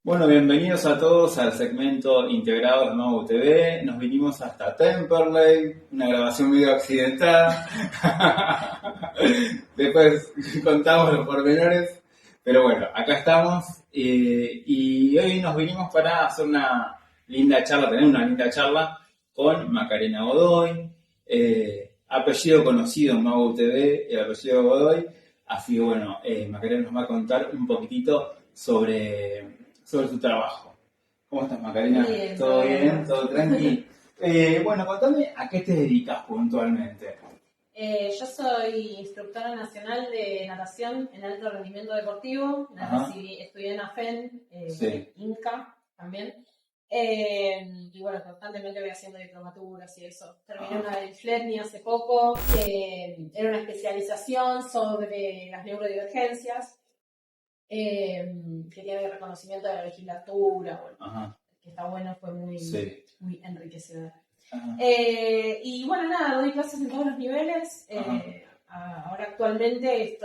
Bueno, bienvenidos a todos al segmento integrado de Mau TV. Nos vinimos hasta Temperley, una grabación medio accidentada. Después contamos los pormenores. Pero bueno, acá estamos y hoy nos vinimos para hacer una linda charla, tener una linda charla con Macarena Godoy, apellido conocido en Mau TV, el apellido Godoy. Así que bueno, Macarena nos va a contar un poquitito sobre su trabajo. ¿Cómo estás, Macarena? Bien, ¿Todo bien? todo ¿Todo tranqui? Bueno, contame a qué te dedicas puntualmente. Yo soy instructora nacional de natación en alto rendimiento deportivo. Estudié en AFEN, Sí. INCA también. Y bueno, constantemente voy haciendo diplomaturas y eso. Terminé una del FLETNI hace poco. Era una especialización sobre las neurodivergencias. Que tiene reconocimiento de la legislatura, bueno, que está bueno, fue muy enriquecedor. Y bueno, nada, doy clases en todos los niveles. Ahora actualmente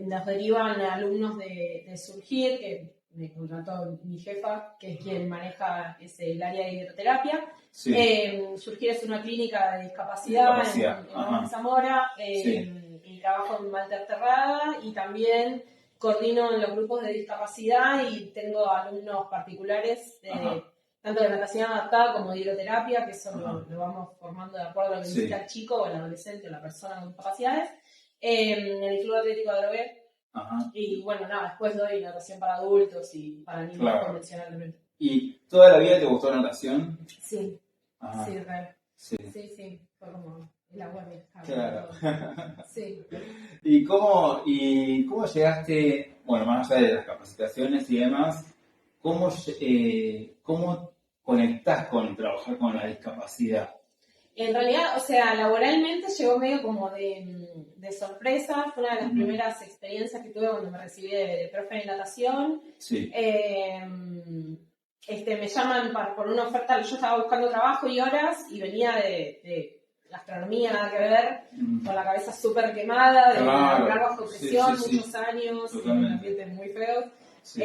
nos derivan alumnos de Surgir, que me contrató mi jefa, que es quien maneja el área de hidroterapia. Sí. Surgir es una clínica de discapacidad en Zamora. Y trabajo en Malta Terrada y también coordino en los grupos de discapacidad y tengo alumnos particulares tanto de natación adaptada como de hidroterapia, que eso lo vamos formando de acuerdo a lo que necesita el chico o el adolescente o la persona con discapacidades, en el Club Atlético de Adrogué. Y bueno, nada, después doy natación para adultos y para niños convencionalmente. ¿Y toda la vida te gustó la natación? Sí, sí, real. Sí, fue como el agua de claro. Sí. ¿Y cómo llegaste, bueno, más allá de las capacitaciones y demás, cómo conectás con trabajar con la discapacidad? En realidad, o sea, laboralmente llegó medio como de sorpresa. Fue una de las primeras experiencias que tuve cuando me recibí de profe de natación. Sí. Me llaman por una oferta. Yo estaba buscando trabajo y horas y venía de gastronomía, nada que ver, con la cabeza súper quemada, de laburar bajo presión, muchos años, en ambientes muy feos. Sí.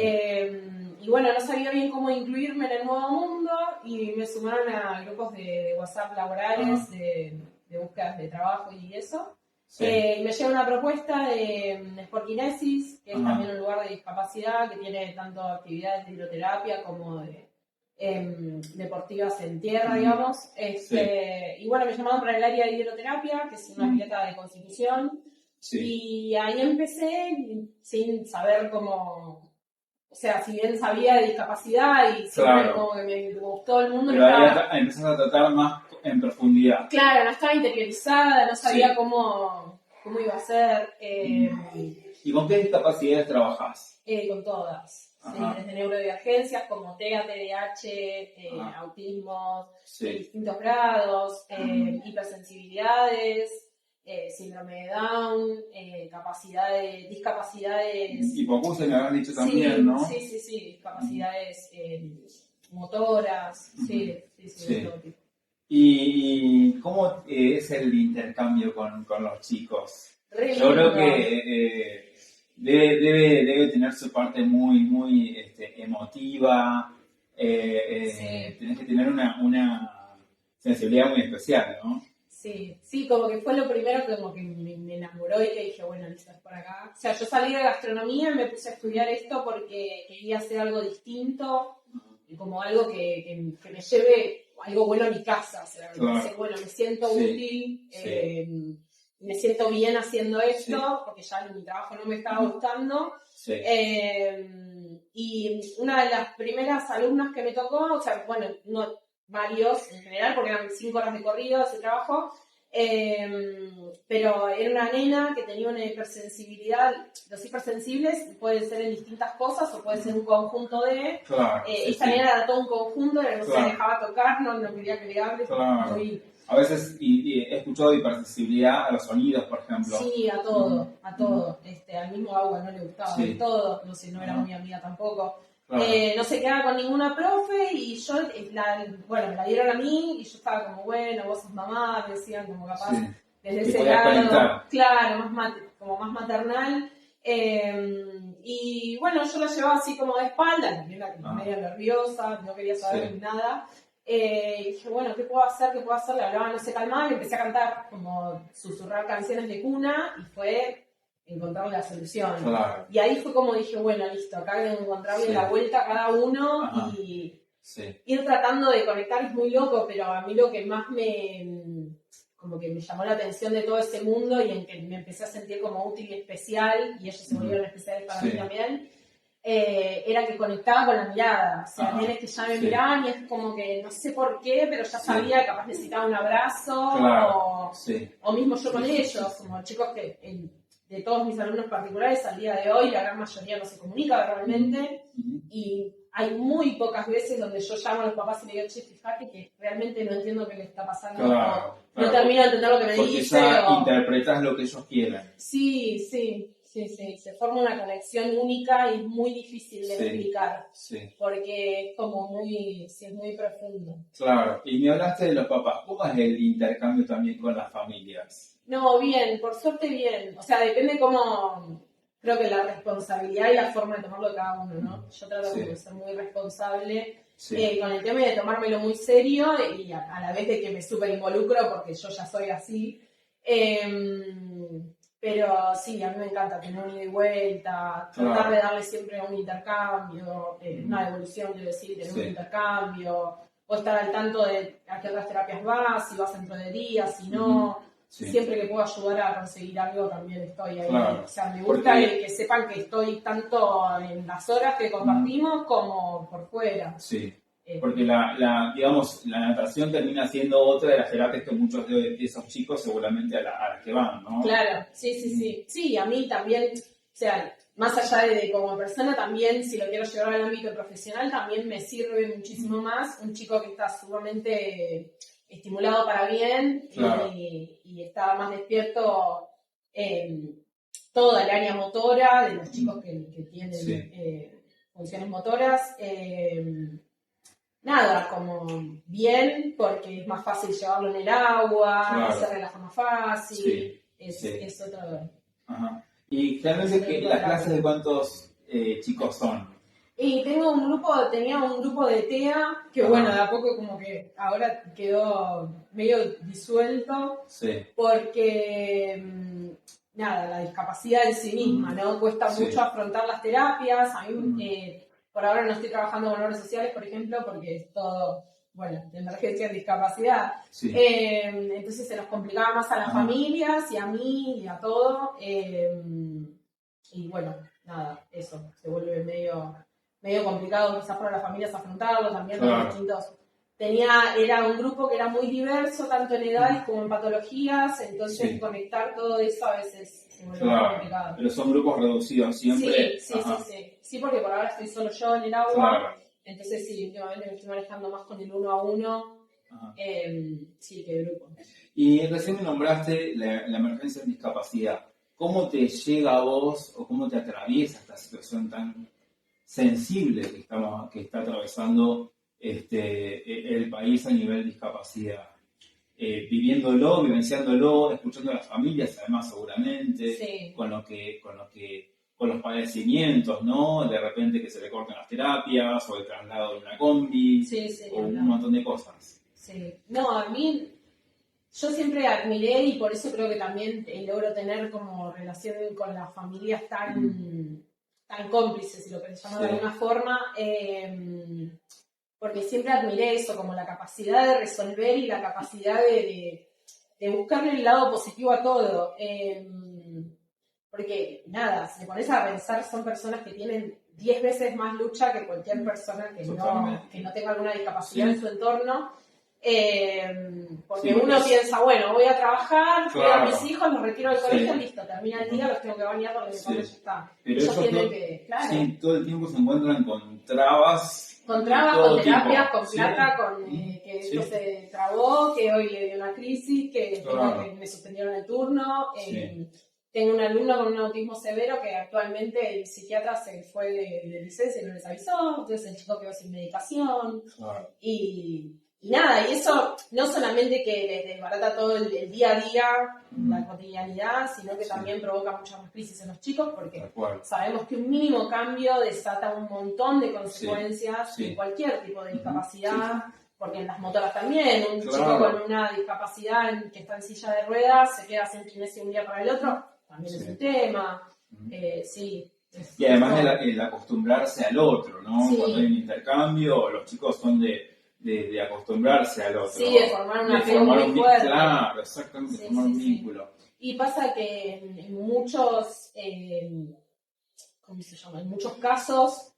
Y bueno, no sabía bien cómo incluirme en el nuevo mundo y me sumaron a grupos de WhatsApp laborales, de búsquedas de trabajo y eso. Sí. Y me llega una propuesta de Sportkinesis, que es también un lugar de discapacidad que tiene tanto actividades de hidroterapia como de deportivas en tierra, digamos. Y bueno, me llamaron para el área de hidroterapia, que es una pileta de Constitución. Sí. Y ahí empecé sin saber cómo. O sea, si bien sabía de discapacidad y siempre como que me gustó el mundo. Pero ahí empezaste a tratar más en profundidad. Claro, no estaba interiorizada, no sabía cómo iba a ser. ¿Y con qué discapacidades trabajás? Con todas. Sí, desde neurodivergencias como TEA, TDAH, autismo, de distintos grados, hipersensibilidades, síndrome de Down, discapacidades. Hipoacusia me habían dicho también, ¿no? Sí, discapacidades motoras, sí, de todo tipo. ¿Y cómo es el intercambio con los chicos? Yo creo que debe tener su parte muy emotiva. Tenés que tener una sensibilidad muy especial, ¿no? Sí, como que fue lo primero como que me enamoró y que dije, bueno, listo, es por acá. O sea, yo salí de gastronomía y me puse a estudiar esto porque quería hacer algo distinto y como algo que me lleve algo bueno a mi casa. O sea, me siento útil, me siento bien haciendo esto porque ya mi trabajo no me estaba gustando. Y una de las primeras alumnas que me tocó, o sea, bueno, no varios en general, porque eran 5 horas de corrido ese trabajo, pero era una nena que tenía una hipersensibilidad. Los hipersensibles pueden ser en distintas cosas o puede ser un conjunto de... esta nena era todo un conjunto, no se dejaba tocar, no quería que le hable. A veces he escuchado hipersensibilidad a los sonidos, por ejemplo. Sí, a todo. Al mismo agua no le gustaba de todo, no era muy amiga tampoco. No se quedaba con ninguna profe y yo, me la dieron a mí y yo estaba como, bueno, vos sos mamá, me decían como capaz desde ese lado, claro, como más maternal. Y bueno, yo la llevaba así como de espaldas, también era como medio nerviosa, no quería saber nada. Y dije, bueno, ¿qué puedo hacer? ¿Qué puedo hacer? Le hablaba, no se calmaba y empecé a cantar, como susurrar canciones de cuna, y fue encontrar la solución. Claro. Y ahí fue como dije, bueno, listo, acá hay que encontrarle la vuelta a cada uno y ir tratando de conectar. Es muy loco, pero a mí lo que más como que me llamó la atención de todo ese mundo y en que me empecé a sentir como útil y especial, y ellos se volvieron especiales para mí también, era que conectaba con la mirada. O sea, nenes que ya me miraban y es como que no sé por qué, pero ya sabía que capaz necesitaba un abrazo, o mismo yo con ellos, como chicos que de todos mis alumnos particulares al día de hoy la gran mayoría no se comunica verbalmente, y hay muy pocas veces donde yo llamo a los papás y le digo, che, fíjate que realmente no entiendo qué le está pasando, no termino de entender lo que me dice. Porque ya interpretas lo que ellos quieren. Sí, se forma una conexión única y es muy difícil de explicar, porque es como es muy profundo. Claro, y me hablaste de los papás, ¿cómo es el intercambio también con las familias? No, bien, por suerte bien, o sea, depende cómo... Creo que la responsabilidad y la forma de tomarlo de cada uno, ¿no? Yo trato de ser muy responsable con el tema de tomármelo muy serio y a la vez de que me súper involucro porque yo ya soy así. Pero sí, a mí me encanta tener un ida y vuelta, tratar de darle siempre un intercambio, una devolución, quiero decir, tener un intercambio, o estar al tanto de a qué otras terapias vas, si vas dentro de días, si no. Siempre que puedo ayudar a conseguir algo también estoy ahí. O sea, me gusta que sepan que estoy tanto en las horas que compartimos como por fuera. Porque digamos, la natación termina siendo otra de las terapias que muchos de esos chicos seguramente a las que van, ¿no? Claro, sí. Sí, a mí también, o sea, más allá de como persona también, si lo quiero llevar al ámbito profesional, también me sirve muchísimo más un chico que está sumamente estimulado para bien y está más despierto en toda el área motora de los chicos que tienen funciones motoras. Nada, como bien, porque es más fácil llevarlo en el agua, se relaja más fácil, es otro... ¿Y generalmente las clases de cuántos chicos son? Y tenía un grupo de TEA, que bueno, de a poco como que ahora quedó medio disuelto, porque nada, la discapacidad en sí misma, ¿no? Cuesta mucho afrontar las terapias. A mí, por ahora no estoy trabajando con obras sociales, por ejemplo, porque es todo, bueno, de emergencia en discapacidad. Entonces se nos complicaba más a las familias y a mí y a todo. Y bueno, nada, eso, se vuelve medio complicado quizás para las familias afrontarlo, también los distintos. Era un grupo que era muy diverso, tanto en edades como en patologías, entonces conectar todo eso a veces se vuelve muy complicado. Pero son grupos reducidos siempre. Sí, porque por ahora estoy solo yo en el agua, entonces sí, últimamente me estoy manejando más con el 1 a 1, que grupo. Y recién me nombraste la emergencia en discapacidad. ¿Cómo te llega a vos o cómo te atraviesa esta situación tan sensible que está atravesando el país a nivel de discapacidad? Viviéndolo, vivenciándolo, escuchando a las familias, además seguramente, con los padecimientos, ¿no? De repente que se le cortan las terapias, o el traslado de una combi, o un montón de cosas. No, a mí, yo siempre admiré, y por eso creo que también logro tener como relación con las familias tan cómplices, si lo querés llamar de alguna forma, porque siempre admiré eso, como la capacidad de resolver y la capacidad de buscarle el lado positivo a todo. Porque, nada, si te pones a pensar, son personas que tienen 10 veces más lucha que cualquier persona que no tenga alguna discapacidad en su entorno. Porque uno piensa, bueno, voy a trabajar, cuido a mis hijos, los retiro del colegio, listo, termina el día, los tengo que bañar porque mi colegio ya está. Pero ellos tienen que, todo el tiempo se encuentran con trabas. Con terapias, con plata, que esto se trabó, que hoy le dio una crisis, que me suspendieron el turno. Tengo un alumno con un autismo severo que actualmente el psiquiatra se fue de licencia y no les avisó, entonces el chico quedó sin medicación. Y nada, y eso no solamente que les desbarata todo el día a día, la cotidianidad, sino que también provoca muchas más crisis en los chicos, porque sabemos que un mínimo cambio desata un montón de consecuencias en cualquier tipo de discapacidad, porque en las motoras también, un chico con una discapacidad que está en silla de ruedas se queda sin kinesia un día para el otro, también es un tema, y además el acostumbrarse al otro, ¿no? Cuando hay un intercambio, los chicos son de acostumbrarse al otro. Sí, de formar una muy fuerte. Claro, exactamente, formar un vínculo. Y pasa que en muchos, ¿cómo se llama? En muchos casos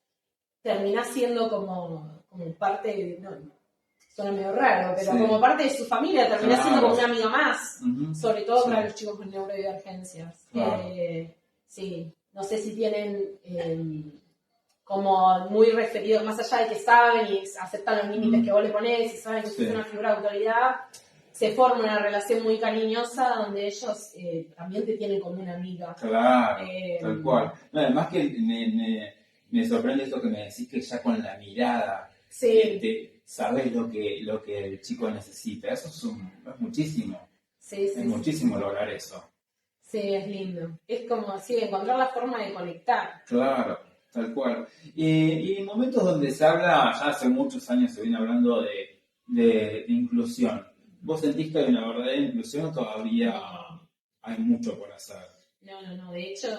termina siendo como parte, no, suena medio raro, pero como parte de su familia, termina siendo como una amiga más, sobre todo para los chicos con neurodivergencias. Sí, no sé si tienen como muy referidos, más allá de que saben y aceptan los límites que vos le ponés y saben que es una figura de autoridad, se forma una relación muy cariñosa donde ellos también te tienen como una amiga. Claro, tal cual. No, además que me sorprende esto que me decís, que ya con la mirada sabes lo que el chico necesita. Eso es muchísimo. Es muchísimo lograr eso. Sí, es lindo. Es como encontrar la forma de conectar. Claro, tal cual. Y en momentos donde se habla, ya hace muchos años se viene hablando de inclusión. ¿Vos sentís que hay una verdadera inclusión o todavía hay mucho por hacer? No. De hecho,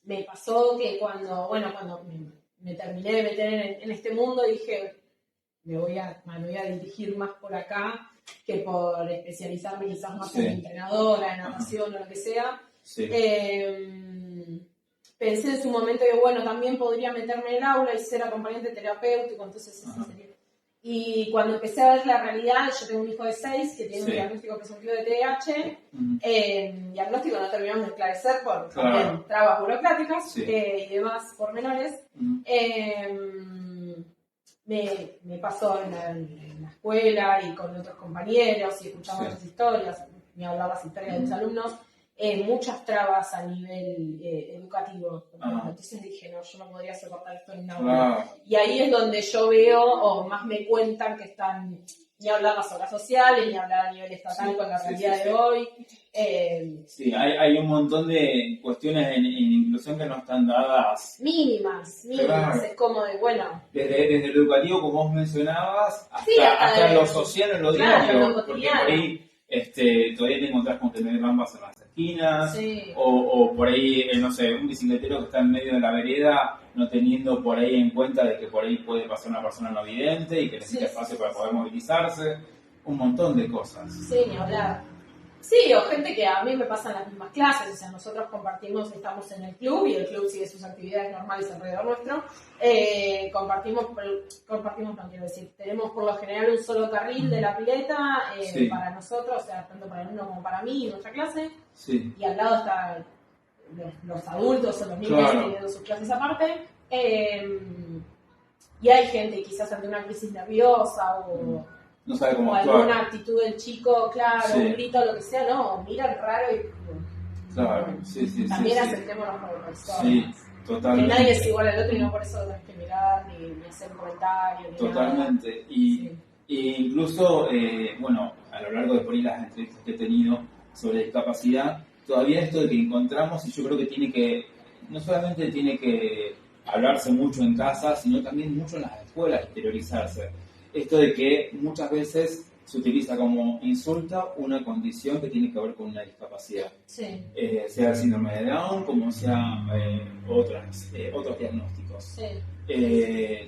me pasó que cuando me terminé de meter en este mundo, dije, me voy a dirigir más por acá que por especializarme quizás más como entrenadora, en natación o lo que sea. Pensé en su momento que, también podría meterme en el aula y ser acompañante terapéutico, entonces eso sería. Y cuando empecé a ver la realidad, yo tengo un hijo de 6 que tiene un diagnóstico presuntivo de TDAH, diagnóstico no terminamos de esclarecer por también trabas burocráticas y demás pormenores. Me pasó en la escuela y con otros compañeros y escuchaba otras historias, me hablaba las historias de los alumnos, muchas trabas a nivel educativo. Entonces dije, no, yo no podría soportar esto en una aula. Y ahí es donde yo veo, o más me cuentan que están, ni hablar las obras sociales, ni hablar a nivel estatal con la realidad de hoy. Hay un montón de cuestiones en inclusión que no están dadas. Mínimas. Es como de, desde lo educativo, como vos mencionabas, hasta lo social, en lo diario. Porque por ahí todavía te encontrás con tener bambas en las esquinas, o por ahí, no sé, un bicicletero que está en medio de la vereda, no teniendo por ahí en cuenta de que por ahí puede pasar una persona no vidente y que necesita espacio para poder movilizarse, un montón de cosas. Sí, ni hablar. Sí, o gente que a mí me pasan las mismas clases, o sea, nosotros estamos en el club y el club sigue sus actividades normales alrededor nuestro. Compartimos, no quiero decir, tenemos por lo general un solo carril de la pileta para nosotros, o sea, tanto para el uno como para mí y nuestra clase. Y al lado están los adultos o los niños teniendo sus clases aparte. Y hay gente quizás ante una crisis nerviosa o no sabe cómo actuar. Alguna actitud del chico, un grito, lo que sea, no, miran raro y también aceptémonos como personas. Totalmente. Que nadie es igual al otro y no por eso tenés que mirar ni hacer comentarios. Totalmente. Y incluso, a lo largo de por ahí las entrevistas que he tenido sobre discapacidad, todavía esto de que encontramos, y yo creo que no solamente tiene que hablarse mucho en casa, sino también mucho en las escuelas, exteriorizarse. Esto de que muchas veces se utiliza como insulto una condición que tiene que ver con una discapacidad. Sea el síndrome de Down, como sea otros diagnósticos.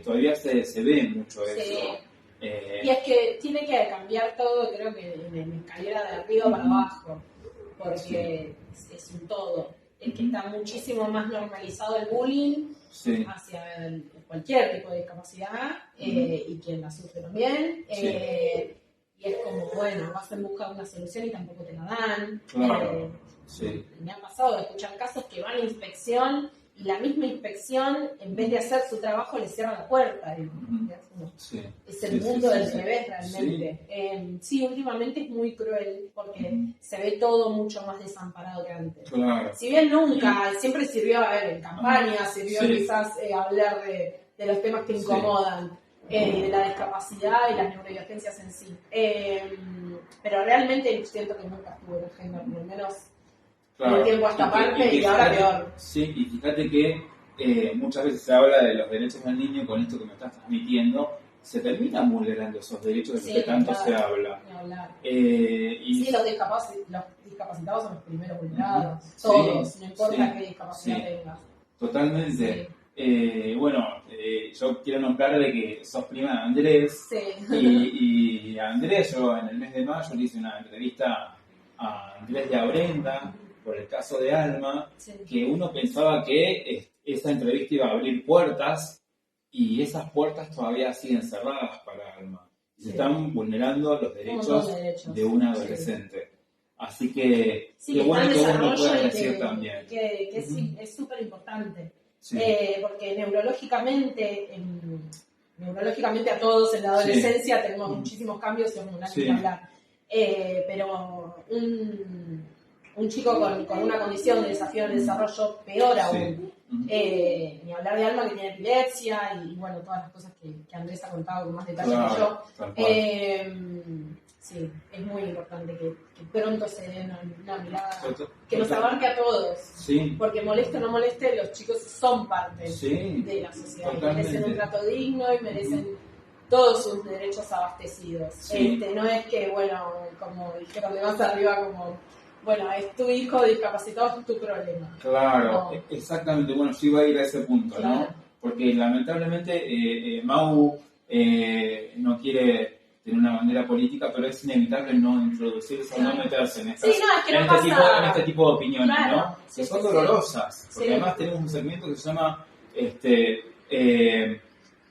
Todavía se ve mucho eso. Y es que tiene que cambiar todo, creo que en escalera de arriba para abajo, porque es un todo. Es que está muchísimo más normalizado el bullying hacia cualquier tipo de discapacidad y quien la sufre también. Y es como, vas en busca de una solución y tampoco te la dan. Me ha pasado de escuchar casos que van a inspección y la misma inspección, en vez de hacer su trabajo, le cierra la puerta. Es el mundo del revés realmente. Últimamente es muy cruel porque se ve todo mucho más desamparado que antes. Si bien nunca, siempre sirvió, en campaña, sirvió quizás hablar de los temas que incomodan. de la discapacidad y las neurodivergencias en sí. Pero realmente siento que nunca estuvo en la agenda, por lo menos en el tiempo a esta parte, y ahora peor. Sí, y fíjate que muchas veces se habla de los derechos del niño, con esto que me estás transmitiendo, se terminan vulnerando esos derechos de los que tanto se habla. Sí, los discapacitados son los primeros vulnerados, todos, no importa qué discapacidad tengas. Totalmente. Bueno, yo quiero nombrar de que sos prima de Andrés, y a Andrés, yo en el mes de mayo le hice una entrevista a Andrés de Abrenda por el caso de Alma, que uno pensaba que esa entrevista iba a abrir puertas, y esas puertas todavía siguen cerradas para Alma. Se están vulnerando los derechos de un adolescente. Así que qué bueno que vos lo puedas decir también. Que es súper importante. Porque neurológicamente a todos en la adolescencia tenemos muchísimos cambios y hormonales que hablar. Pero un chico con una condición de desafío en el desarrollo, peor aún. Ni hablar de Alma, que tiene epilepsia, y bueno, todas las cosas que Andrés ha contado con más detalle que yo. Sí, es muy importante que pronto se den una mirada que nos abarque a todos. Porque moleste o no moleste, los chicos son parte de la sociedad. Y merecen un trato digno y merecen todos sus derechos abastecidos. No es que, bueno, como dijeron de más arriba, como, bueno, es tu hijo discapacitado, es tu problema. Claro, exactamente. Bueno, yo iba a ir a ese punto, ¿no? Porque lamentablemente Mau no quiere tener una bandera política, pero es inevitable no introducirse o no meterse en, este tipo de opiniones, ¿no? Que son dolorosas, porque además tenemos un segmento que se llama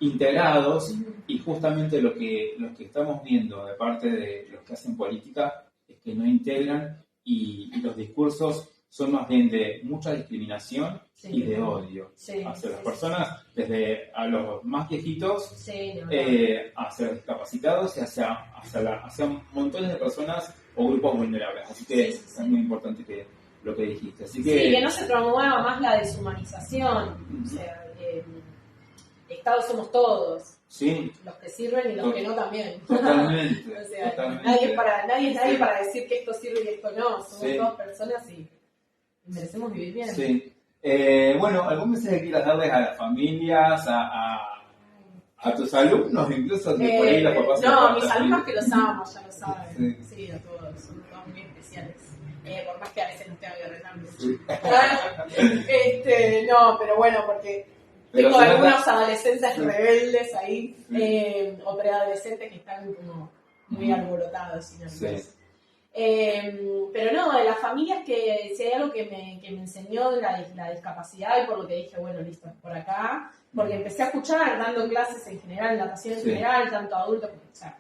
integrados, y justamente lo que estamos viendo de parte de los que hacen política es que no integran, y los discursos son más bien de mucha discriminación y de odio hacia las personas, desde a los más viejitos, hacia los discapacitados y hacia montones de personas o grupos vulnerables. Así que es muy importante lo que dijiste. Así que no se promueva más la deshumanización. O sea, Estados somos todos. Los que sirven y los que no también. Totalmente. O sea, totalmente. Nadie es nadie para decir que esto sirve y esto no. Somos todas personas y merecemos vivir bien. Bueno, ¿algún mensaje que quieras darles a las familias, a tus alumnos, incluso que por ahí los papás? No, mis alumnos que los amo, ya lo saben. Sí, a todos, son todos muy especiales. Por más que a veces no tenga que retarme. No, pero bueno, porque tengo algunos adolescentes rebeldes ahí, o preadolescentes que están como muy alborotados y nerviosos. Pero no, de las familias, que si hay algo que me enseñó la discapacidad, y por lo que dije, bueno, listo, por acá, porque empecé a escuchar dando clases en general, natación en general, tanto adultos como, o sea,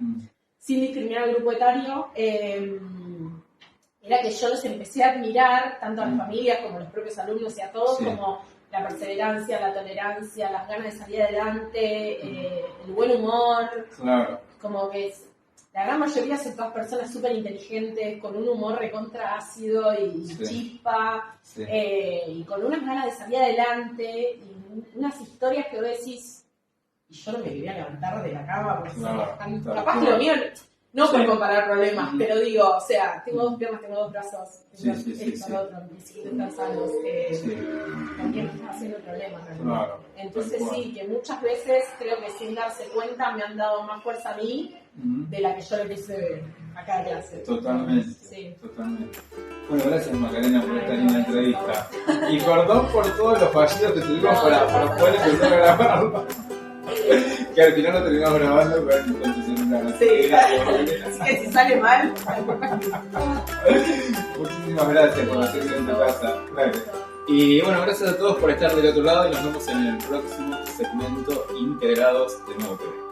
sin discriminar al grupo etario, era que yo los empecé a admirar, tanto a las familias como a los propios alumnos y a todos, como la perseverancia, la tolerancia, las ganas de salir adelante, el buen humor, como que la gran mayoría son todas personas súper inteligentes, con un humor recontra ácido y chispa, y con unas ganas de salir adelante, y unas historias que vos decís, y yo no me quería levantar de la cama, porque capaz que lo mío, no por comparar problemas, pero digo, o sea, tengo dos piernas, tengo dos brazos, tengo esto, lo otro, mis hijos están sanos, también está haciendo problemas realmente. Entonces que muchas veces creo que sin darse cuenta me han dado más fuerza a mí de la que yo le quise a cada clase. Totalmente. Bueno, gracias Macarena por esta linda entrevista. Y perdón por todos los fallidos que tuvimos para poder empezar a grabarlo. Que al final lo terminamos grabando con tu celular. Así que si sale mal. Muchísimas gracias por hacerlo en tu casa. Y bueno, gracias a todos por estar del otro lado, y nos vemos en el próximo segmento Integrados de Nuevo TV.